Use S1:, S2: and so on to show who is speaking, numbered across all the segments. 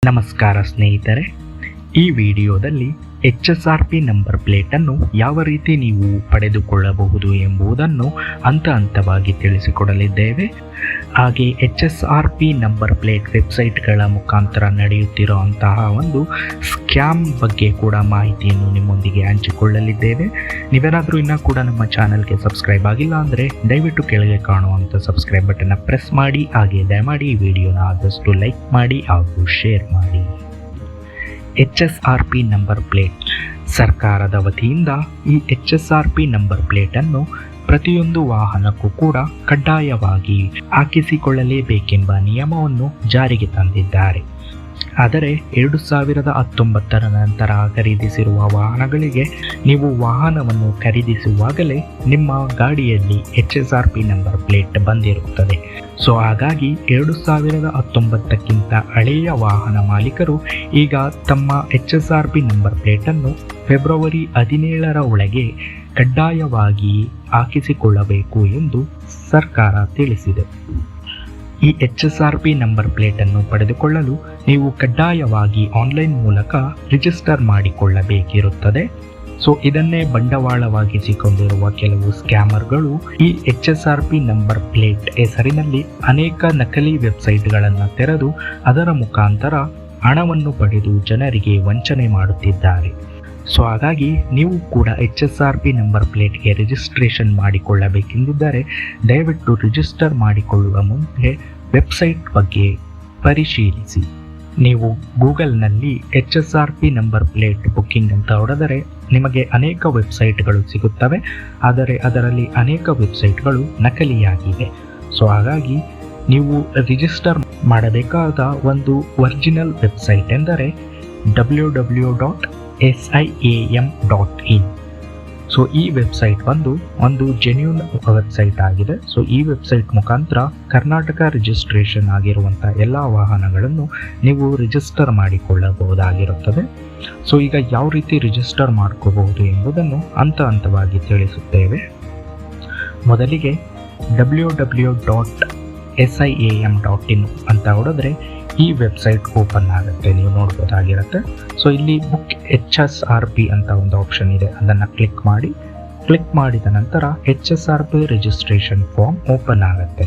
S1: ನಮಸ್ಕಾರ ಸ್ನೇಹಿತರೆ, ಈ ವಿಡಿಯೋದಲ್ಲಿ HSRP ನಂಬರ್ ಪ್ಲೇಟನ್ನು ಯಾವ ರೀತಿ ನೀವು ಪಡೆದುಕೊಳ್ಳಬಹುದು ಎಂಬುದನ್ನು ಹಂತವಾಗಿ ತಿಳಿಸಿಕೊಡಲಿದ್ದೇವೆ. ಹಾಗೆ HSRP ನಂಬರ್ ಪ್ಲೇಟ್ ವೆಬ್ಸೈಟ್ಗಳ ಮುಖಾಂತರ ನಡೆಯುತ್ತಿರುವಂತಹ ಒಂದು ಸ್ಕ್ಯಾಮ್ ಬಗ್ಗೆ ಕೂಡ ಮಾಹಿತಿಯನ್ನು ನಿಮ್ಮೊಂದಿಗೆ ಹಂಚಿಕೊಳ್ಳಲಿದ್ದೇವೆ. ನೀವೇನಾದರೂ ಇನ್ನೂ ಕೂಡ ನಮ್ಮ ಚಾನಲ್ಗೆ ಸಬ್ಸ್ಕ್ರೈಬ್ ಆಗಿಲ್ಲ ಅಂದರೆ ದಯವಿಟ್ಟು ಕೆಳಗೆ ಕಾಣುವಂಥ ಸಬ್ಸ್ಕ್ರೈಬ್ ಬಟನ್ನ ಪ್ರೆಸ್ ಮಾಡಿ, ಹಾಗೆ ದಯಮಾಡಿ ಈ ವಿಡಿಯೋನ ಆದಷ್ಟು ಲೈಕ್ ಮಾಡಿ ಹಾಗೂ ಶೇರ್ ಮಾಡಿ. HSRP ನಂಬರ್ ಪ್ಲೇಟ್ ಸರ್ಕಾರದ ವತಿಯಿಂದ ಈ HSRP ನಂಬರ್ ಪ್ಲೇಟನ್ನು ಪ್ರತಿಯೊಂದು ವಾಹನಕ್ಕೂ ಕೂಡ ಕಡ್ಡಾಯವಾಗಿ ಹಾಕಿಸಿಕೊಳ್ಳಲೇಬೇಕೆಂಬ ನಿಯಮವನ್ನು ಜಾರಿಗೆ ತಂದಿದ್ದಾರೆ. ಆದರೆ 2019 ನಂತರ ಖರೀದಿಸಿರುವ ವಾಹನಗಳಿಗೆ ನೀವು ವಾಹನವನ್ನು ಖರೀದಿಸುವಾಗಲೇ ನಿಮ್ಮ ಗಾಡಿಯಲ್ಲಿ HSRP ನಂಬರ್ ಪ್ಲೇಟ್ ಬಂದಿರುತ್ತದೆ. ಸೊ ಹಾಗಾಗಿ 2019ಕ್ಕಿಂತ ಹಳೆಯ ವಾಹನ ಮಾಲೀಕರು ಈಗ ತಮ್ಮ HSRP ನಂಬರ್ ಪ್ಲೇಟನ್ನು ಫೆಬ್ರವರಿ 17ರ ಒಳಗೆ ಕಡ್ಡಾಯವಾಗಿ ಹಾಕಿಸಿಕೊಳ್ಳಬೇಕು ಎಂದು ಸರ್ಕಾರ ತಿಳಿಸಿದೆ. ಈ HSRP ನಂಬರ್ ಪ್ಲೇಟನ್ನು ಪಡೆದುಕೊಳ್ಳಲು ನೀವು ಕಡ್ಡಾಯವಾಗಿ ಆನ್ಲೈನ್ ಮೂಲಕ ರಿಜಿಸ್ಟರ್ ಮಾಡಿಕೊಳ್ಳಬೇಕಿರುತ್ತದೆ. ಸೊ ಇದನ್ನೇ ಬಂಡವಾಳವಾಗಿಸಿಕೊಂಡಿರುವ ಕೆಲವು ಸ್ಕ್ಯಾಮರ್ಗಳು ಈ HSRP ನಂಬರ್ ಪ್ಲೇಟ್ ಹೆಸರಿನಲ್ಲಿ ಅನೇಕ ನಕಲಿ ವೆಬ್ಸೈಟ್ಗಳನ್ನು ತೆರೆದು ಅದರ ಮುಖಾಂತರ ಹಣವನ್ನು ಪಡೆದು ಜನರಿಗೆ ವಂಚನೆ ಮಾಡುತ್ತಿದ್ದಾರೆ. ಸೊ ಹಾಗಾಗಿ ನೀವು ಕೂಡ HSRP ನಂಬರ್ ಪ್ಲೇಟ್ಗೆ ರಿಜಿಸ್ಟ್ರೇಷನ್ ಮಾಡಿಕೊಳ್ಳಬೇಕೆಂದಿದ್ದರೆ ದಯವಿಟ್ಟು ರಿಜಿಸ್ಟರ್ ಮಾಡಿಕೊಳ್ಳುವ ಮುಂದೆ ವೆಬ್ಸೈಟ್ ಬಗ್ಗೆ ಪರಿಶೀಲಿಸಿ. ನೀವು ಗೂಗಲ್ನಲ್ಲಿ HSRP ನಂಬರ್ ಪ್ಲೇಟ್ ಬುಕ್ಕಿಂಗ್ ಅಂತ ಹೊಡೆದರೆ ನಿಮಗೆ ಅನೇಕ ವೆಬ್ಸೈಟ್ಗಳು ಸಿಗುತ್ತವೆ. ಆದರೆ ಅದರಲ್ಲಿ ಅನೇಕ ವೆಬ್ಸೈಟ್ಗಳು ನಕಲಿಯಾಗಿವೆ. ಸೊ ಹಾಗಾಗಿ ನೀವು ರಿಜಿಸ್ಟರ್ ಮಾಡಬೇಕಾದ ಒಂದು ಒರಿಜಿನಲ್ ವೆಬ್ಸೈಟ್ ಎಂದರೆ www.siam.in. ಸೊ ಈ ವೆಬ್ಸೈಟ್ ಒಂದು ಜೆನ್ಯೂನ್ ವೆಬ್ಸೈಟ್ ಆಗಿದೆ. ಸೊ ಈ ವೆಬ್ಸೈಟ್ ಮುಖಾಂತರ ಕರ್ನಾಟಕ ರಿಜಿಸ್ಟ್ರೇಷನ್ ಆಗಿರುವಂಥ ಎಲ್ಲ ವಾಹನಗಳನ್ನು ನೀವು ರಿಜಿಸ್ಟರ್ ಮಾಡಿಕೊಳ್ಳಬಹುದಾಗಿರುತ್ತದೆ. ಸೊ ಈಗ ಯಾವ ರೀತಿ ರಿಜಿಸ್ಟರ್ ಮಾಡ್ಕೋಬಹುದು ಎಂಬುದನ್ನು ಹಂತವಾಗಿ ತಿಳಿಸುತ್ತೇವೆ. ಮೊದಲಿಗೆ www.siam.in ಅಂತ ಹೊಡೆದ್ರೆ ಈ ವೆಬ್ಸೈಟ್ ಓಪನ್ ಆಗುತ್ತೆ, ನೀವು ನೋಡ್ಬೋದಾಗಿರುತ್ತೆ. ಸೊ ಇಲ್ಲಿ ಬುಕ್ HSRP ಅಂತ ಒಂದು ಆಪ್ಷನ್ ಇದೆ, ಅದನ್ನು ಕ್ಲಿಕ್ ಮಾಡಿದ ನಂತರ HSRP ರಿಜಿಸ್ಟ್ರೇಷನ್ ಫಾರ್ಮ್ ಓಪನ್ ಆಗುತ್ತೆ.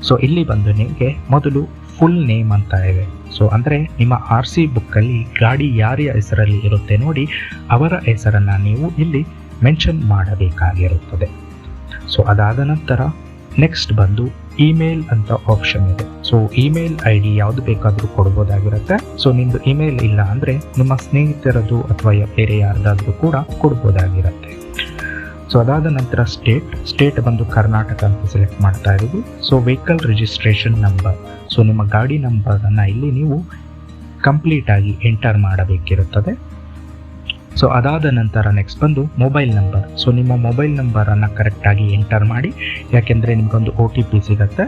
S1: ಸೊ ಇಲ್ಲಿ ಬಂದು ನಿಮಗೆ ಮೊದಲು ಫುಲ್ ನೇಮ್ ಅಂತ ಇದೆ. ಸೊ ಅಂದರೆ ನಿಮ್ಮ RC ಬುಕ್ಕಲ್ಲಿ ಗಾಡಿ ಯಾರ ಹೆಸರಲ್ಲಿ ಇರುತ್ತೆ ನೋಡಿ, ಅವರ ಹೆಸರನ್ನು ನೀವು ಇಲ್ಲಿ ಮೆನ್ಷನ್ ಮಾಡಬೇಕಾಗಿರುತ್ತದೆ. ಸೊ ಅದಾದ ನಂತರ ನೆಕ್ಸ್ಟ್ ಬಂದು ಇಮೇಲ್ ಅಂತ ಆಪ್ಷನ್ ಇದೆ. ಸೊ ಇಮೇಲ್ ID ಯಾವುದು ಬೇಕಾದರೂ ಕೊಡ್ಬೋದಾಗಿರುತ್ತೆ. ಸೊ ನಿಮ್ಮದು ಇಮೇಲ್ ಇಲ್ಲ ಅಂದರೆ ನಿಮ್ಮ ಸ್ನೇಹಿತರದು ಅಥವಾ ಬೇರೆ ಯಾರ್ದಾದ್ರೂ ಕೂಡ ಕೊಡ್ಬೋದಾಗಿರುತ್ತೆ. ಸೊ ಅದಾದ ನಂತರ ಸ್ಟೇಟ್ ಬಂದು ಕರ್ನಾಟಕ ಅಂತ ಸೆಲೆಕ್ಟ್ ಮಾಡ್ತಾ ಇದ್ದೀವಿ. So vehicle registration number, so ನಿಮ್ಮ ಗಾಡಿ ನಂಬರನ್ನು ಇಲ್ಲಿ ನೀವು ಕಂಪ್ಲೀಟಾಗಿ ಎಂಟರ್ ಮಾಡಬೇಕಿರುತ್ತದೆ. ಸೊ ಅದಾದ ನಂತರ ನೆಕ್ಸ್ಟ್ ಬಂದು ಮೊಬೈಲ್ ನಂಬರ್. ಸೊ ನಿಮ್ಮ ಮೊಬೈಲ್ ನಂಬರನ್ನು ಕರೆಕ್ಟಾಗಿ ಎಂಟರ್ ಮಾಡಿ, ಯಾಕೆಂದರೆ ನಿಮಗೊಂದು OTP ಸಿಗುತ್ತೆ.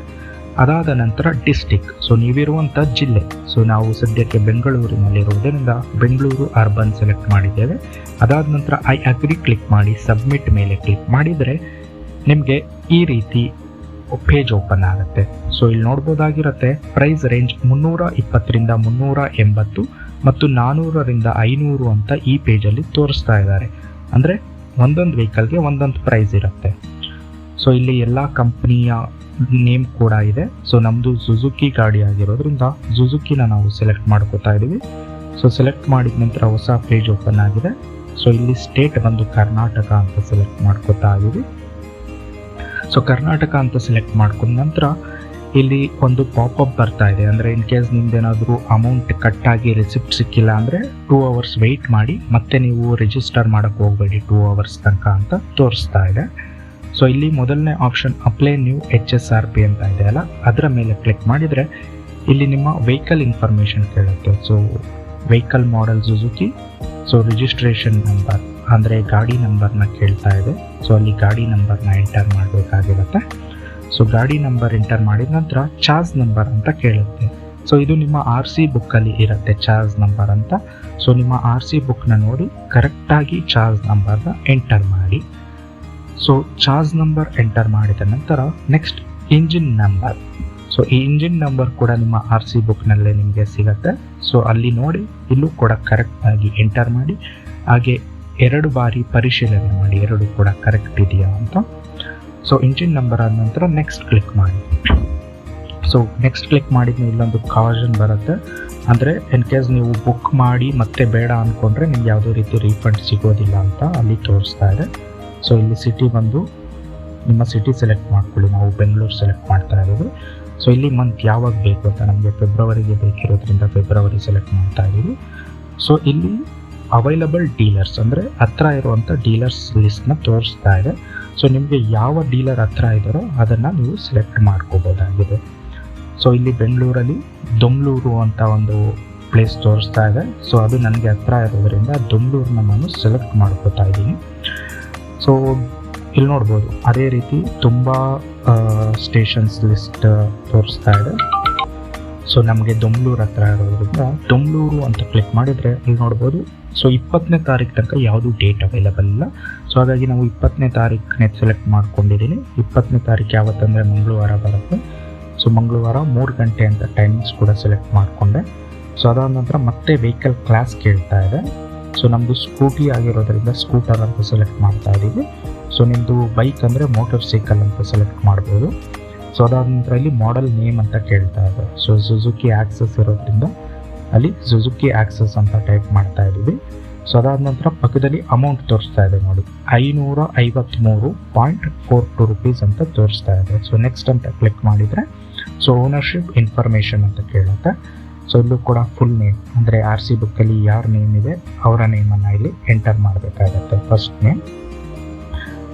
S1: ಅದಾದ ನಂತರ ಡಿಸ್ಟಿಕ್, ಸೊ ನೀವಿರುವಂಥ ಜಿಲ್ಲೆ. ಸೊ ನಾವು ಸದ್ಯಕ್ಕೆ ಬೆಂಗಳೂರಿನಲ್ಲಿರುವುದರಿಂದ ಬೆಂಗಳೂರು ಅರ್ಬನ್ ಸೆಲೆಕ್ಟ್ ಮಾಡಿದ್ದೇವೆ. ಅದಾದ ನಂತರ ಐ ಅಗ್ರಿ ಕ್ಲಿಕ್ ಮಾಡಿ ಸಬ್ಮಿಟ್ ಮೇಲೆ ಕ್ಲಿಕ್ ಮಾಡಿದರೆ ನಿಮಗೆ ಈ ರೀತಿ ಪೇಜ್ ಓಪನ್ ಆಗುತ್ತೆ. ಸೊ ಇಲ್ಲಿ ನೋಡ್ಬೋದಾಗಿರುತ್ತೆ ಪ್ರೈಸ್ ರೇಂಜ್ 320ರಿಂದ 380 ಮತ್ತು 400ರಿಂದ 500 ಅಂತ ಈ ಪೇಜಲ್ಲಿ ತೋರಿಸ್ತಾ ಇದ್ದಾರೆ. ಅಂದರೆ ಒಂದೊಂದು ವೆಹಿಕಲ್ಗೆ ಒಂದೊಂದು ಪ್ರೈಸ್ ಇರುತ್ತೆ. ಸೊ ಇಲ್ಲಿ ಎಲ್ಲ ಕಂಪ್ನಿಯ ನೇಮ್ ಕೂಡ ಇದೆ. ಸೊ ನಮ್ಮದು ಸುಜುಕಿ ಗಾಡಿ ಆಗಿರೋದ್ರಿಂದ ಸುಜುಕಿನ ನಾವು ಸೆಲೆಕ್ಟ್ ಮಾಡ್ಕೋತಾ ಇದ್ದೀವಿ. ಸೊ ಸೆಲೆಕ್ಟ್ ಮಾಡಿದ ನಂತರ ಹೊಸ ಪೇಜ್ ಓಪನ್ ಆಗಿದೆ. ಸೊ ಇಲ್ಲಿ ಸ್ಟೇಟ್ ಬಂದು ಕರ್ನಾಟಕ ಅಂತ ಸೆಲೆಕ್ಟ್ ಮಾಡ್ಕೋತಾ ಇದ್ದೀವಿ. ಸೊ ಕರ್ನಾಟಕ ಅಂತ ಸೆಲೆಕ್ಟ್ ಮಾಡ್ಕೊಂಡ ನಂತರ ಇಲ್ಲಿ ಒಂದು ಪಾಪಪ್ ಬರ್ತಾ ಇದೆ. ಅಂದರೆ ಇನ್ ಕೇಸ್ ನಿಮ್ದೇನಾದರೂ ಅಮೌಂಟ್ ಕಟ್ಟಾಗಿ ರಿಸಿಪ್ಟ್ ಸಿಕ್ಕಿಲ್ಲ ಅಂದರೆ 2 hours ವೆಯ್ಟ್ ಮಾಡಿ ಮತ್ತೆ ನೀವು ರಿಜಿಸ್ಟರ್ ಮಾಡೋಕ್ಕೆ ಹೋಗಬೇಡಿ 2 hours ತನಕ ಅಂತ ತೋರಿಸ್ತಾ ಇದೆ. ಸೊ ಇಲ್ಲಿ ಮೊದಲನೇ ಆಪ್ಷನ್ ಅಪ್ಲೈ ನ್ಯೂ HSRP ಅಂತ ಇದೆ ಅಲ್ಲ, ಅದರ ಮೇಲೆ ಕ್ಲಿಕ್ ಮಾಡಿದರೆ ಇಲ್ಲಿ ನಿಮ್ಮ ವೆಹಿಕಲ್ ಇನ್ಫಾರ್ಮೇಷನ್ ಕೇಳುತ್ತೆ. So vehicle model Suzuki, so registration number ಅಂದರೆ ಗಾಡಿ ನಂಬರ್ನ ಕೇಳ್ತಾ ಇದೆ. ಸೊ ಅಲ್ಲಿ ಗಾಡಿ ನಂಬರ್ನ ಎಂಟರ್ ಮಾಡಬೇಕಾಗಿರುತ್ತೆ. ಸೊ ಗಾಡಿ ನಂಬರ್ ಎಂಟರ್ ಮಾಡಿದ ನಂತರ ಚಾರ್ಜ್ ನಂಬರ್ ಅಂತ ಕೇಳುತ್ತೆ. ಸೊ ಇದು ನಿಮ್ಮ RC ಬುಕ್ಕಲ್ಲಿ ಇರುತ್ತೆ ಚಾರ್ಜ್ ನಂಬರ್ ಅಂತ. ಸೊ ನಿಮ್ಮ RC ಬುಕ್ನ ನೋಡಿ ಕರೆಕ್ಟಾಗಿ ಚಾರ್ಜ್ ನಂಬರ್ನ ಎಂಟರ್ ಮಾಡಿ. ಸೊ ಚಾರ್ಜ್ ನಂಬರ್ ಎಂಟರ್ ಮಾಡಿದ ನಂತರ ನೆಕ್ಸ್ಟ್ ಇಂಜಿನ್ ನಂಬರ್. ಸೊ ಈ ಇಂಜಿನ್ ನಂಬರ್ ಕೂಡ ನಿಮ್ಮ RC ಬುಕ್ನಲ್ಲೇ ನಿಮಗೆ ಸಿಗುತ್ತೆ. ಸೊ ಅಲ್ಲಿ ನೋಡಿ ಇಲ್ಲೂ ಕೂಡ ಕರೆಕ್ಟಾಗಿ ಎಂಟರ್ ಮಾಡಿ, ಹಾಗೆ 2 ಬಾರಿ ಪರಿಶೀಲನೆ ಮಾಡಿ 2 ಕೂಡ ಕರೆಕ್ಟ್ ಇದೆಯಾ ಅಂತ. ಸೊ ಇಂಜಿನ್ ನಂಬರ್ ಆದ ನಂತರ ನೆಕ್ಸ್ಟ್ ಕ್ಲಿಕ್ ಮಾಡಿ. ಸೊ ನೆಕ್ಸ್ಟ್ ಕ್ಲಿಕ್ ಮಾಡಿದ ಇಲ್ಲೊಂದು ಕಾಜನ್ ಬರುತ್ತೆ, ಅಂದರೆ ಇನ್ ಕೇಸ್ ನೀವು ಬುಕ್ ಮಾಡಿ ಮತ್ತೆ ಬೇಡ ಅಂದ್ಕೊಂಡ್ರೆ ನಿಮ್ಗೆ ಯಾವುದೇ ರೀತಿ ರೀಫಂಡ್ ಸಿಗೋದಿಲ್ಲ ಅಂತ ಅಲ್ಲಿ ತೋರಿಸ್ತಾ ಇದೆ. ಸೊ ಇಲ್ಲಿ ಸಿಟಿ ಬಂದು ನಿಮ್ಮ ಸಿಟಿ ಸೆಲೆಕ್ಟ್ ಮಾಡ್ಕೊಳ್ಳಿ, ನಾವು ಬೆಂಗಳೂರು ಸೆಲೆಕ್ಟ್ ಮಾಡ್ತಾ ಇರೋದು. ಸೊ ಇಲ್ಲಿ ಮಂತ್ ಯಾವಾಗ ಬೇಕು ಅಂತ ನಮಗೆ ಫೆಬ್ರವರಿಗೆ ಬೇಕಿರೋದ್ರಿಂದ ಫೆಬ್ರವರಿ ಸೆಲೆಕ್ಟ್ ಮಾಡ್ತಾ ಇದ್ದೀವಿ. ಸೊ ಇಲ್ಲಿ ಅವೈಲಬಲ್ ಡೀಲರ್ಸ್ ಅಂದರೆ ಹತ್ರ ಇರುವಂಥ ಡೀಲರ್ಸ್ ಲಿಸ್ಟ್ನ ತೋರಿಸ್ತಾ ಇದೆ. ಸೊ ನಿಮಗೆ ಯಾವ ಡೀಲರ್ ಹತ್ರ ಇದ್ದಾರೋ ಅದನ್ನು ನೀವು ಸೆಲೆಕ್ಟ್ ಮಾಡ್ಕೋಬೋದಾಗಿದೆ. ಸೊ ಇಲ್ಲಿ ಬೆಂಗಳೂರಲ್ಲಿ ದೊಮ್ಲೂರು ಅಂತ ಒಂದು ಪ್ಲೇಸ್ ತೋರಿಸ್ತಾ ಇದೆ. ಸೊ ಅದು ನನಗೆ ಹತ್ರ ಇರೋದ್ರಿಂದ ದೊಮ್ಲೂರನ್ನ ನಾನು ಸೆಲೆಕ್ಟ್ ಮಾಡ್ಕೋತಾ ಇದ್ದೀನಿ. ಸೊ ಇಲ್ಲಿ ನೋಡ್ಬೋದು ಅದೇ ರೀತಿ ತುಂಬ ಸ್ಟೇಷನ್ಸ್ ಲಿಸ್ಟ್ ತೋರಿಸ್ತಾ ಇದೆ. ಸೊ ನಮಗೆ ದೊಮ್ಲೂರು ಹತ್ರ ಇರೋದ್ರಿಂದ ದೊಮ್ಲೂರು ಅಂತ ಕ್ಲಿಕ್ ಮಾಡಿದರೆ ಇಲ್ಲಿ ನೋಡ್ಬೋದು. ಸೊ 20ನೇ ತಾರೀಕು ತನಕ ಯಾವುದೂ ಡೇಟ್ ಅವೈಲಬಲ್ ಇಲ್ಲ. ಸೊ ಹಾಗಾಗಿ ನಾವು 20ನೇ ತಾರೀಕನ್ನೇ ಸೆಲೆಕ್ಟ್ ಮಾಡ್ಕೊಂಡಿದ್ದೀನಿ. 20ನೇ ತಾರೀಕು ಯಾವತ್ತಂದರೆ ಮಂಗಳವಾರ ಬರುತ್ತೆ. ಸೊ ಮಂಗಳವಾರ 3 ಗಂಟೆ ಅಂತ ಟೈಮಿಂಗ್ಸ್ ಕೂಡ ಸೆಲೆಕ್ಟ್ ಮಾಡಿಕೊಂಡೆ. ಸೊ ಅದಾದ ನಂತರ ಮತ್ತೆ ವೆಹಿಕಲ್ ಕ್ಲಾಸ್ ಕೇಳ್ತಾ ಇದೆ. ಸೊ ನಮ್ಮದು ಸ್ಕೂಟಿ ಆಗಿರೋದ್ರಿಂದ ಸ್ಕೂಟರ್ ಅಂತ ಸೆಲೆಕ್ಟ್ ಮಾಡ್ತಾ ಇದ್ದೀವಿ. ಸೊ ನಿಮ್ಮದು ಬೈಕ್ ಅಂದರೆ ಮೋಟರ್ ಸೈಕಲ್ ಅಂತ ಸೆಲೆಕ್ಟ್ ಮಾಡ್ಬೋದು. ಸೊ ಅದಾದ ನಂತರ ಇಲ್ಲಿ ಮಾಡೆಲ್ ನೇಮ್ ಅಂತ ಕೇಳ್ತಾ ಇದೆ. ಸೊ ಸುಜುಕಿ ಆಕ್ಸಸ್ ಇರೋದ್ರಿಂದ ಅಲ್ಲಿ ಸುಜುಕಿ ಆಕ್ಸಸ್ ಅಂತ ಟೈಪ್ ಮಾಡ್ತಾ ಇದ್ದೀವಿ. ಸೊ ಅದಾದ ನಂತರ ಪಕ್ಕದಲ್ಲಿ ಅಮೌಂಟ್ ತೋರಿಸ್ತಾ ಇದೆ ನೋಡಿ, 553.42 ರೂಪೀಸ್ ಅಂತ ತೋರಿಸ್ತಾ ಇದೆ. ಸೊ ನೆಕ್ಸ್ಟ್ ಅಂತ ಕ್ಲಿಕ್ ಮಾಡಿದರೆ ಸೊ ಓನರ್ಶಿಪ್ ಇನ್ಫಾರ್ಮೇಷನ್ ಅಂತ ಕೇಳುತ್ತೆ. ಸೊ ಇಲ್ಲೂ ಕೂಡ ಫುಲ್ ನೇಮ್ ಅಂದರೆ RC ಬುಕ್ಕಲ್ಲಿ ಯಾರ ನೇಮ್ ಇದೆ ಅವರ ನೇಮನ್ನು ಇಲ್ಲಿ ಎಂಟರ್ ಮಾಡಬೇಕಾಗತ್ತೆ. ಫಸ್ಟ್ ನೇಮ್,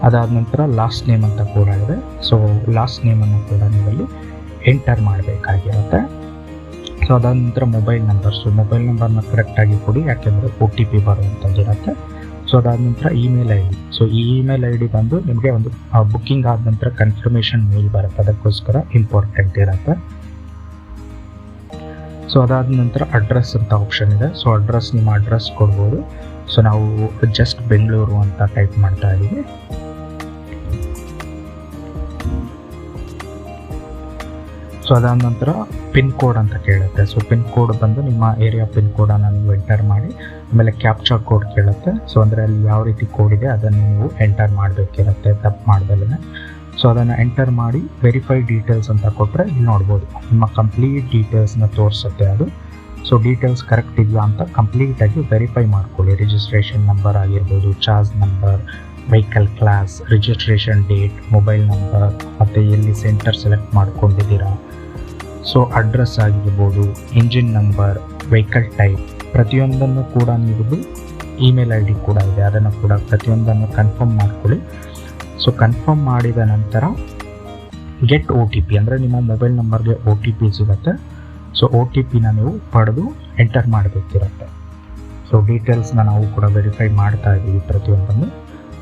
S1: ಅದಾದ ನಂತರ ಲಾಸ್ಟ್ ನೇಮ್ ಅಂತ ಕೂಡ ಇದೆ. ಸೊ ಲಾಸ್ಟ್ ನೇಮನ್ನು ಕೂಡ ನೀವಲ್ಲಿ ಎಂಟರ್ ಮಾಡಬೇಕಾಗಿರುತ್ತೆ. ಸೊ ಅದಾದ ನಂತರ ಮೊಬೈಲ್ ನಂಬರ್, ಸೊ ಮೊಬೈಲ್ ನಂಬರ್ನ ಕರೆಕ್ಟಾಗಿ ಕೊಡಿ, ಯಾಕೆಂದರೆ OTP ಬರುವಂಥದ್ದಿರುತ್ತೆ. ಸೊ ಅದಾದ ನಂತರ ಇಮೇಲ್ ID. ಸೊ ಈ ಇಮೇಲ್ ID ಬಂದು ನಿಮಗೆ ಒಂದು ಬುಕ್ಕಿಂಗ್ ಆದ ನಂತರ ಕನ್ಫರ್ಮೇಷನ್ ಮೇಲ್ ಬರುತ್ತೆ, ಅದಕ್ಕೋಸ್ಕರ ಇಂಪಾರ್ಟೆಂಟ್ ಇರುತ್ತೆ. ಸೊ ಅದಾದ ನಂತರ ಅಡ್ರೆಸ್ ಅಂತ ಆಪ್ಷನ್ ಇದೆ. ಸೊ ಅಡ್ರೆಸ್ ನಿಮ್ಮ ಅಡ್ರೆಸ್ ಕೊಡ್ಬೋದು. ಸೊ ನಾವು ಜಸ್ಟ್ ಬೆಂಗಳೂರು ಅಂತ ಟೈಪ್ ಮಾಡ್ತಾ ಇದ್ದೀವಿ. ಸೊ ಅದಾದ ನಂತರ ಪಿನ್ ಕೋಡ್ ಅಂತ ಕೇಳುತ್ತೆ. ಸೊ ಪಿನ್ ಕೋಡ್ ಬಂದು ನಿಮ್ಮ ಏರಿಯಾ ಪಿನ್ ಕೋಡನ್ನು ನೀವು ಎಂಟರ್ ಮಾಡಿ, ಆಮೇಲೆ ಕ್ಯಾಪ್ಚಾ ಕೋಡ್ ಕೇಳುತ್ತೆ. ಸೊ ಅಂದರೆ ಅಲ್ಲಿ ಯಾವ ರೀತಿ ಕೋಡ್ ಇದೆ ಅದನ್ನು ನೀವು ಎಂಟರ್ ಮಾಡಬೇಕಿರುತ್ತೆ ತಪ್ಪು ಮಾಡ್ದಲೇ. ಸೊ ಅದನ್ನು ಎಂಟರ್ ಮಾಡಿ ವೆರಿಫೈ ಡೀಟೇಲ್ಸ್ ಅಂತ ಕೊಟ್ಟರೆ ಇಲ್ಲಿ ನೋಡ್ಬೋದು ನಿಮ್ಮ ಕಂಪ್ಲೀಟ್ ಡೀಟೇಲ್ಸ್ನ ತೋರಿಸುತ್ತೆ ಅದು. ಸೊ ಡೀಟೇಲ್ಸ್ ಕರೆಕ್ಟ್ ಇದೆಯಾ ಅಂತ ಕಂಪ್ಲೀಟಾಗಿ ವೆರಿಫೈ ಮಾಡ್ಕೊಳ್ಳಿ. ರಿಜಿಸ್ಟ್ರೇಷನ್ ನಂಬರ್ ಆಗಿರ್ಬೋದು, charge number, vehicle class, registration date, mobile number, ಮತ್ತು ಎಲ್ಲಿ ಸೆಂಟರ್ ಸೆಲೆಕ್ಟ್ ಮಾಡ್ಕೊಂಡಿದ್ದೀರಾ, ಸೊ ಅಡ್ರೆಸ್ ಆಗಿರ್ಬೋದು, ಇಂಜಿನ್ ನಂಬರ್, ವೆಹಿಕಲ್ ಟೈಪ್, ಪ್ರತಿಯೊಂದನ್ನು ಕೂಡ ನೀವು ಇಮೇಲ್ ID ಕೂಡ ಇದೆ, ಅದನ್ನು ಕೂಡ ಪ್ರತಿಯೊಂದನ್ನು ಕನ್ಫರ್ಮ್ ಮಾಡ್ಕೊಳ್ಳಿ. ಸೊ ಕನ್ಫರ್ಮ್ ಮಾಡಿದ ನಂತರ ಗೆಟ್ OTP ಅಂದರೆ ನಿಮ್ಮ ಮೊಬೈಲ್ ನಂಬರ್ಗೆ OTP ಸಿಗುತ್ತೆ. ಸೊ OTPನ ನೀವು ಪಡೆದು ಎಂಟರ್ ಮಾಡಬೇಕಿರುತ್ತೆ. ಸೊ ಡೀಟೇಲ್ಸ್ನ ನಾವು ಕೂಡ ವೆರಿಫೈ ಮಾಡ್ತಾ ಇದ್ದೀವಿ ಪ್ರತಿಯೊಂದನ್ನು.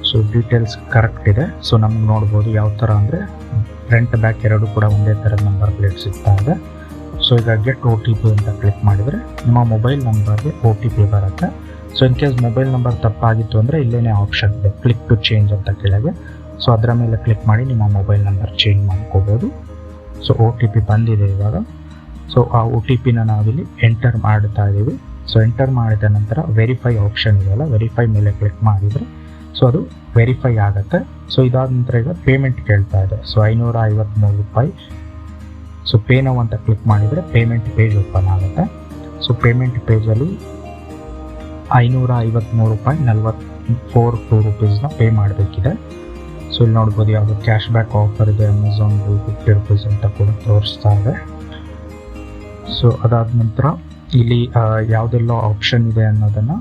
S1: ಸೊ ಡೀಟೇಲ್ಸ್ ಕರೆಕ್ಟ್ ಇದೆ. ಸೊ ನಮ್ಗೆ ನೋಡ್ಬೋದು ಯಾವ ಥರ ಅಂದರೆ ಫ್ರಂಟ್ ಬ್ಯಾಕ್ ಎರಡು ಕೂಡ ಒಂದೇ ಥರದ ನಂಬರ್ ಪ್ಲೇಟ್ ಸಿಗ್ತಾ ಇದೆ. ಸೊ ಈಗ ಗೆಟ್ OTP ಅಂತ ಕ್ಲಿಕ್ ಮಾಡಿದರೆ ನಿಮ್ಮ ಮೊಬೈಲ್ ನಂಬರ್ಗೆ OTP ಬರುತ್ತೆ. So in case mobile number ತಪ್ಪಾಗಿತ್ತು ಅಂದರೆ ಇಲ್ಲೇನೇ ಆಪ್ಷನ್ ಇದೆ, ಕ್ಲಿಕ್ ಟು ಚೇಂಜ್ ಅಂತ ಕೆಳಗೆ. ಸೊ ಅದರ ಮೇಲೆ ಕ್ಲಿಕ್ ಮಾಡಿ ನಿಮ್ಮ ಮೊಬೈಲ್ ನಂಬರ್ ಚೇಂಜ್ ಮಾಡ್ಕೋಬೋದು. ಸೊ OTP ಬಂದಿದೆ ಇವಾಗ. ಸೊ ಆ OTPನ ನಾವಿಲ್ಲಿ ಎಂಟರ್ ಮಾಡ್ತಾ ಇದ್ದೀವಿ. ಸೊ ಎಂಟರ್ ಮಾಡಿದ ನಂತರ ವೆರಿಫೈ ಆಪ್ಷನ್ ಇದೆಯಲ್ಲ, ವೆರಿಫೈ ಮೇಲೆ ಕ್ಲಿಕ್ ಮಾಡಿದರೆ ಸೊ ಅದು ವೆರಿಫೈ ಆಗುತ್ತೆ. ಸೊ ಇದಾದ ನಂತರ ಈಗ ಪೇಮೆಂಟ್ ಕೇಳ್ತಾ ಇದೆ. ಸೊ 553 ರೂಪಾಯಿ. ಸೊ ಪೇ ನೌ ಅಂತ ಕ್ಲಿಕ್ ಮಾಡಿದರೆ ಪೇಮೆಂಟ್ ಪೇಜ್ ಓಪನ್ ಆಗುತ್ತೆ. ಸೊ ಪೇಮೆಂಟ್ ಪೇಜಲ್ಲಿ 553.44 ರೂಪೀಸ್ನ ಪೇ ಮಾಡಬೇಕಿದೆ. ಸೊ ಇಲ್ಲಿ ನೋಡ್ಬೋದು ಯಾವುದೋ ಕ್ಯಾಶ್ ಬ್ಯಾಕ್ ಆಫರ್ ಇದೆ, ಅಮೆಝಾನ್ 50 ರೂಪೀಸ್ ಅಂತ ಕೂಡ ತೋರಿಸ್ತಾ ಇದೆ. ಸೊ ಅದಾದ ನಂತರ ಇಲ್ಲಿ ಯಾವುದೆಲ್ಲ ಆಪ್ಷನ್ ಇದೆ ಅನ್ನೋದನ್ನು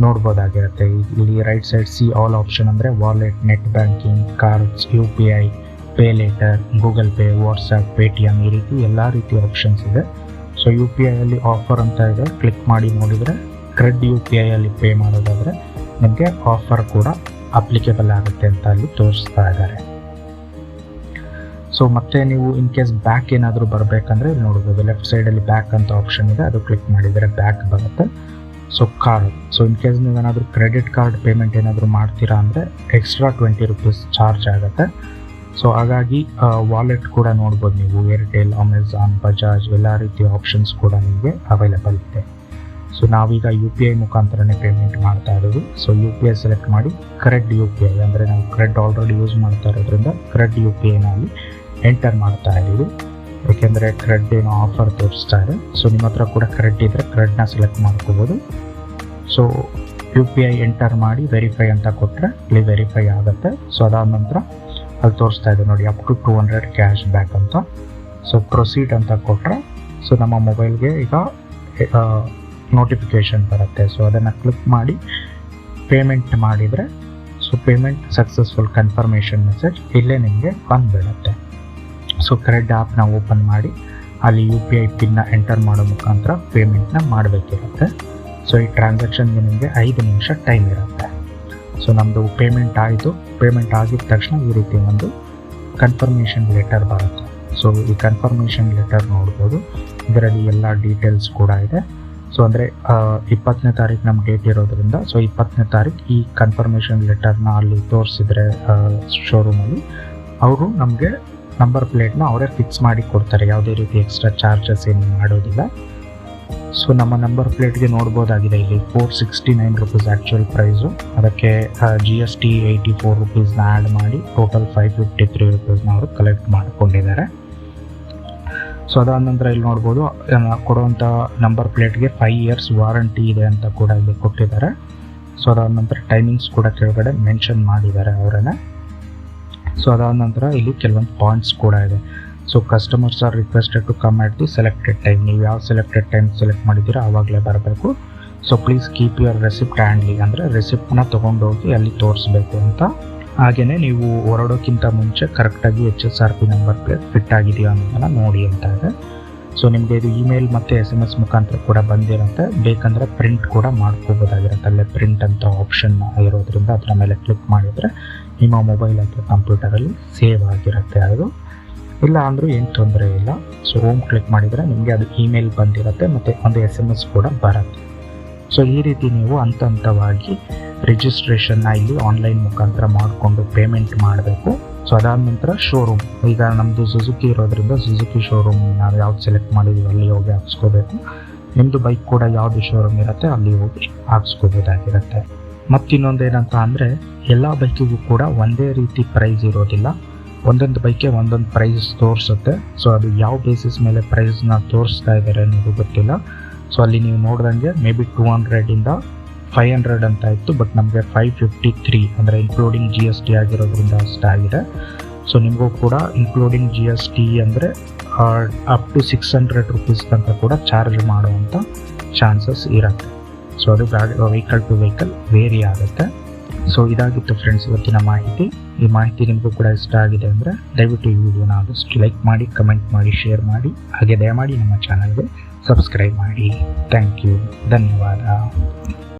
S1: ನೋಡ್ಬೋದಾಗಿರುತ್ತೆ. ಇಲ್ಲಿ right side see all option ಅಂದರೆ wallet, net banking, cards, UPI, pay later, Google Pay, WhatsApp, Paytm, ಈ ರೀತಿ ಎಲ್ಲ ರೀತಿ ಆಪ್ಷನ್ಸ್ ಇದೆ. ಸೊ UPI ಅಲ್ಲಿ ಆಫರ್ ಅಂತ ಇದೆ, ಕ್ಲಿಕ್ ಮಾಡಿ ನೋಡಿದರೆ ಕ್ರೆಡ್ UPI ಅಲ್ಲಿ ಪೇ ಮಾಡೋದಾದರೆ ನಿಮಗೆ ಆಫರ್ ಕೂಡ ಅಪ್ಲಿಕೇಬಲ್ ಆಗುತ್ತೆ ಅಂತ ಅಲ್ಲಿ ತೋರಿಸ್ತಾ ಇದ್ದಾರೆ. ಸೊ ಮತ್ತೆ ನೀವು ಇನ್ ಕೇಸ್ ಬ್ಯಾಕ್ ಏನಾದರೂ ಬರಬೇಕಂದ್ರೆ ಇಲ್ಲಿ ನೋಡ್ಬೋದು ಲೆಫ್ಟ್ ಸೈಡಲ್ಲಿ ಬ್ಯಾಕ್ ಅಂತ ಆಪ್ಷನ್ ಇದೆ, ಅದು ಕ್ಲಿಕ್ ಮಾಡಿದರೆ ಬ್ಯಾಕ್ ಬರುತ್ತೆ. So card, so in case ನೀವೇನಾದರೂ ಕ್ರೆಡಿಟ್ ಕಾರ್ಡ್ ಪೇಮೆಂಟ್ ಏನಾದರೂ ಮಾಡ್ತೀರಾ ಅಂದರೆ ಎಕ್ಸ್ಟ್ರಾ 20 ರೂಪೀಸ್ ಚಾರ್ಜ್ ಆಗುತ್ತೆ. ಸೊ ಹಾಗಾಗಿ ವಾಲೆಟ್ ಕೂಡ ನೋಡ್ಬೋದು ನೀವು, ಏರ್ಟೆಲ್, ಅಮೆಝಾನ್, ಬಜಾಜ್ ಎಲ್ಲ ರೀತಿಯ ಆಪ್ಷನ್ಸ್ ಕೂಡ ನಿಮಗೆ ಅವೈಲೇಬಲ್ ಇದೆ. ಸೊ ನಾವೀಗ UPI ಮುಖಾಂತರನೇ ಪೇಮೆಂಟ್ ಮಾಡ್ತಾ ಇರೋದು. ಸೊ UPI ಸೆಲೆಕ್ಟ್ ಮಾಡಿ ಕ್ರೆಡ್ UPI, ಅಂದರೆ ನಾವು ಕ್ರೆಡ್ ಆಲ್ರೆಡಿ ಯೂಸ್ ಮಾಡ್ತಾ ಇರೋದ್ರಿಂದ ಕ್ರೆಡ್ UPIನಲ್ಲಿ ಎಂಟರ್ ಮಾಡ್ತಾ ಇದ್ದೀವಿ. ಏಕೆಂದರೆ ಕ್ರೆಡ್ ಏನೋ ಆಫರ್ ತೋರಿಸ್ತಾ ಇದೆ. ಸೊ ನಿಮ್ಮ ಹತ್ರ ಕೂಡ ಕ್ರೆಡ್ ಇದ್ದರೆ ಕ್ರೆಡ್ನ ಸೆಲೆಕ್ಟ್ ಮಾಡ್ಕೋಬೋದು. ಸೊ UPI ಎಂಟರ್ ಮಾಡಿ ವೆರಿಫೈ ಅಂತ ಕೊಟ್ಟರೆ ಇಲ್ಲಿ ವೆರಿಫೈ ಆಗುತ್ತೆ. ಸೊ ಅದಾದ ನಂತರ ಅಲ್ಲಿ ತೋರಿಸ್ತಾ ಇದೆ ನೋಡಿ, ಅಪ್ ಟು 200 ಕ್ಯಾಶ್ ಬ್ಯಾಕ್ ಅಂತ. ಸೊ ಪ್ರೊಸೀಡ್ ಅಂತ ಕೊಟ್ಟರೆ ಸೊ ನಮ್ಮ ಮೊಬೈಲ್ಗೆ ಈಗ ನೋಟಿಫಿಕೇಷನ್ ಬರುತ್ತೆ. ಸೊ ಅದನ್ನು ಕ್ಲಿಕ್ ಮಾಡಿ ಪೇಮೆಂಟ್ ಮಾಡಿದರೆ so payment successful confirmation message ಇಲ್ಲೇ ನಿಮಗೆ ಬಂದುಬಿಡುತ್ತೆ. ಸೊ ಕ್ರೆಡ್ ಆ್ಯಪ್ನ ಓಪನ್ ಮಾಡಿ ಅಲ್ಲಿ UPI ಪಿನ್ನ ಎಂಟರ್ ಮಾಡೋ ಮುಖಾಂತರ ಪೇಮೆಂಟ್ನ ಮಾಡಬೇಕಿರುತ್ತೆ. ಸೊ ಈ ಟ್ರಾನ್ಸಾಕ್ಷನ್ಗೆ ನಿಮಗೆ 5 ನಿಮಿಷ ಟೈಮ್ ಇರುತ್ತೆ. ಸೊ ನಮ್ಮದು ಪೇಮೆಂಟ್ ಆಯಿತು. ಪೇಮೆಂಟ್ ಆಗಿದ ತಕ್ಷಣ ಈ ರೀತಿ ಒಂದು ಕನ್ಫರ್ಮೇಷನ್ ಲೆಟರ್ ಬರುತ್ತೆ. ಸೊ ಈ ಕನ್ಫರ್ಮೇಷನ್ ಲೆಟರ್ ನೋಡ್ಬೋದು, ಇದರಲ್ಲಿ ಎಲ್ಲ ಡೀಟೇಲ್ಸ್ ಕೂಡ ಇದೆ. ಸೊ ಅಂದರೆ 20ನೇ ತಾರೀಕು ನಮ್ಮ ಡೇಟ್ ಇರೋದ್ರಿಂದ ಸೊ 20ನೇ ತಾರೀಕು ಈ ಕನ್ಫರ್ಮೇಷನ್ ಲೆಟರ್ನ ಅಲ್ಲಿ ತೋರಿಸಿದ್ರೆ ಶೋರೂಮಲ್ಲಿ ಅವರು ನಮಗೆ ನಂಬರ್ ಪ್ಲೇಟ್ನ ಅವರೇ ಫಿಕ್ಸ್ ಮಾಡಿ ಕೊಡ್ತಾರೆ. ಯಾವುದೇ ರೀತಿ ಎಕ್ಸ್ಟ್ರಾ ಚಾರ್ಜಸ್ ಏನು ಮಾಡೋದಿಲ್ಲ. ಸೊ ನಮ್ಮ ನಂಬರ್ ಪ್ಲೇಟ್ಗೆ ನೋಡ್ಬೋದಾಗಿದೆ ಇಲ್ಲಿ 469 ರುಪೀಸ್ ಆ್ಯಕ್ಚುಯಲ್ ಪ್ರೈಸು. ಅದಕ್ಕೆ GST 84 ರುಪೀಸ್ನ ಆ್ಯಡ್ ಮಾಡಿ ಟೋಟಲ್ 553 ರುಪೀಸ್ನ ಅವರು ಕಲೆಕ್ಟ್ ಮಾಡಿಕೊಂಡಿದ್ದಾರೆ. ಸೊ ಅದಾದ ನಂತರ ಇಲ್ಲಿ ನೋಡ್ಬೋದು ಕೊಡುವಂಥ ನಂಬರ್ ಪ್ಲೇಟ್ಗೆ 5 years ವಾರಂಟಿ ಇದೆ ಅಂತ ಕೂಡ ಇಲ್ಲಿ ಕೊಟ್ಟಿದ್ದಾರೆ. ಸೊ ಅದಾದ ನಂತರ ಟೈಮಿಂಗ್ಸ್ ಕೂಡ ಕೆಳಗಡೆ ಮೆನ್ಷನ್ ಮಾಡಿದ್ದಾರೆ ಅವರನ್ನೇ. ಸೊ ಅದಾದ ನಂತರ ಇಲ್ಲಿ ಕೆಲವೊಂದು ಪಾಯಿಂಟ್ಸ್ ಕೂಡ ಇದೆ. So customers are requested to come at the selected time. ನೀವು ಯಾವ ಸೆಲೆಕ್ಟೆಡ್ ಟೈಮ್ ಸೆಲೆಕ್ಟ್ ಮಾಡಿದ್ದೀರಾ ಆವಾಗಲೇ ಬರಬೇಕು. So please keep your receipt handy, ಅಂದರೆ ರೆಸಿಪ್ಟ್ನ ತೊಗೊಂಡೋಗಿ ಅಲ್ಲಿ ತೋರಿಸ್ಬೇಕು ಅಂತ. ಹಾಗೆಯೇ ನೀವು ಹೊರಡೋಕ್ಕಿಂತ ಮುಂಚೆ ಕರೆಕ್ಟಾಗಿ HSRP ನಂಬರ್ ಪ್ಲೇಟ್ ಫಿಟ್ ಆಗಿದೆಯಾ ಅನ್ನೋದನ್ನು ನೋಡಿ ಅಂತ ಇದೆ. ಸೊ ನಿಮಗೆ ಇದು ಇಮೇಲ್ ಮತ್ತು SMS ಮುಖಾಂತರ ಕೂಡ ಬಂದಿರುತ್ತೆ. ಬೇಕಂದರೆ ಪ್ರಿಂಟ್ ಕೂಡ ಮಾಡ್ಕೋಬೋದಾಗಿರುತ್ತೆ. ಅಲ್ಲೇ ಪ್ರಿಂಟ್ ಅಂತ ಆಪ್ಷನ್ ಇರೋದ್ರಿಂದ ಅದರ ಮೇಲೆ ಕ್ಲಿಕ್ ಮಾಡಿದರೆ ನಿಮ್ಮ ಮೊಬೈಲ್ ಅಥವಾ ಕಂಪ್ಯೂಟರಲ್ಲಿ ಸೇವ್ ಆಗಿರುತ್ತೆ ಅದು. ಇಲ್ಲ ಅಂದರೂ ಏನು ತೊಂದರೆ ಇಲ್ಲ. ಸೊ ಹೋಮ್ ಕ್ಲಿಕ್ ಮಾಡಿದರೆ ನಿಮಗೆ ಅದು ಇಮೇಲ್ ಬಂದಿರುತ್ತೆ ಮತ್ತು ಒಂದು SMS ಕೂಡ ಬರುತ್ತೆ. ಸೊ ಈ ರೀತಿ ನೀವು ಹಂತ ಹಂತವಾಗಿ ರಿಜಿಸ್ಟ್ರೇಷನ್ನ ಇಲ್ಲಿ ಆನ್ಲೈನ್ ಮುಖಾಂತರ ಮಾಡಿಕೊಂಡು ಪೇಮೆಂಟ್ ಮಾಡಬೇಕು. ಸೊ ಅದಾದ ನಂತರ ಶೋರೂಮ್, ಈಗ ನಮ್ಮದು ಸುಜುಕಿ ಇರೋದ್ರಿಂದ ಸುಜುಕಿ ಶೋರೂಮ್ ನಾವು ಯಾವ್ದು ಸೆಲೆಕ್ಟ್ ಮಾಡಿದ್ದೀವಿ ಅಲ್ಲಿ ಹೋಗಿ ಹಾಕ್ಸ್ಕೋಬೇಕು. ನಿಮ್ಮದು ಬೈಕ್ ಕೂಡ ಯಾವುದು ಶೋರೂಮ್ ಇರುತ್ತೆ ಅಲ್ಲಿ ಹೋಗಿ ಹಾಕ್ಸ್ಕೋಬೋದಾಗಿರುತ್ತೆ. ಮತ್ತಿನ್ನೊಂದು ಏನಂತ ಅಂದರೆ ಎಲ್ಲ ಬೈಕಿಗೂ ಕೂಡ ಒಂದೇ ರೀತಿ ಪ್ರೈಸ್ ಇರೋದಿಲ್ಲ. ಒಂದೊಂದು ಬೈಕ್ಗೆ ಒಂದೊಂದು ಪ್ರೈಸ್ ತೋರಿಸುತ್ತೆ. ಸೊ ಅದು ಯಾವ ಬೇಸಿಸ್ ಮೇಲೆ ಪ್ರೈಸ್ನ ತೋರಿಸ್ತಾ ಇದ್ದಾರೆ ಅನ್ನೋದು ಗೊತ್ತಿಲ್ಲ. ಸೊ ಅಲ್ಲಿ ನೀವು ನೋಡ್ದಂಗೆ ಮೇ ಬಿ 200ಇಂದ 500 ಅಂತ ಇತ್ತು, ಬಟ್ ನಮಗೆ 553 ಅಂದರೆ ಇನ್ಕ್ಲೂಡಿಂಗ್ GST ಆಗಿರೋದ್ರಿಂದ ಅಷ್ಟಾಗಿದೆ. ಸೊ ನಿಮಗೂ ಕೂಡ ಇನ್ಕ್ಲೂಡಿಂಗ್ GST ಅಂದರೆ ಅಪ್ ಟು 600 ರುಪೀಸ್ ತನಕ ಕೂಡ ಚಾರ್ಜ್ ಮಾಡುವಂಥ ಚಾನ್ಸಸ್ ಇರುತ್ತೆ. ಸೊ ಅದು ವೆಹಿಕಲ್ ಟು ವೆಹಿಕಲ್ ವೇರಿ ಆಗುತ್ತೆ. ಸೊ ಇದಾಗಿತ್ತು ಫ್ರೆಂಡ್ಸ್ ಇವತ್ತಿನ ಮಾಹಿತಿ. ಈ ಮಾಹಿತಿ ನಿಮಗೂ ಕೂಡ ಇಷ್ಟ ಆಗಿದೆ ಅಂದರೆ ದಯವಿಟ್ಟು ಈ ವಿಡಿಯೋನ ಆದಷ್ಟು ಲೈಕ್ ಮಾಡಿ, ಕಮೆಂಟ್ ಮಾಡಿ, ಶೇರ್ ಮಾಡಿ. ಹಾಗೆ ದಯಮಾಡಿ ನಮ್ಮ ಚಾನಲ್ಗೆ ಸಬ್ಸ್ಕ್ರೈಬ್ ಮಾಡಿ. ಥ್ಯಾಂಕ್ ಯು, ಧನ್ಯವಾದ.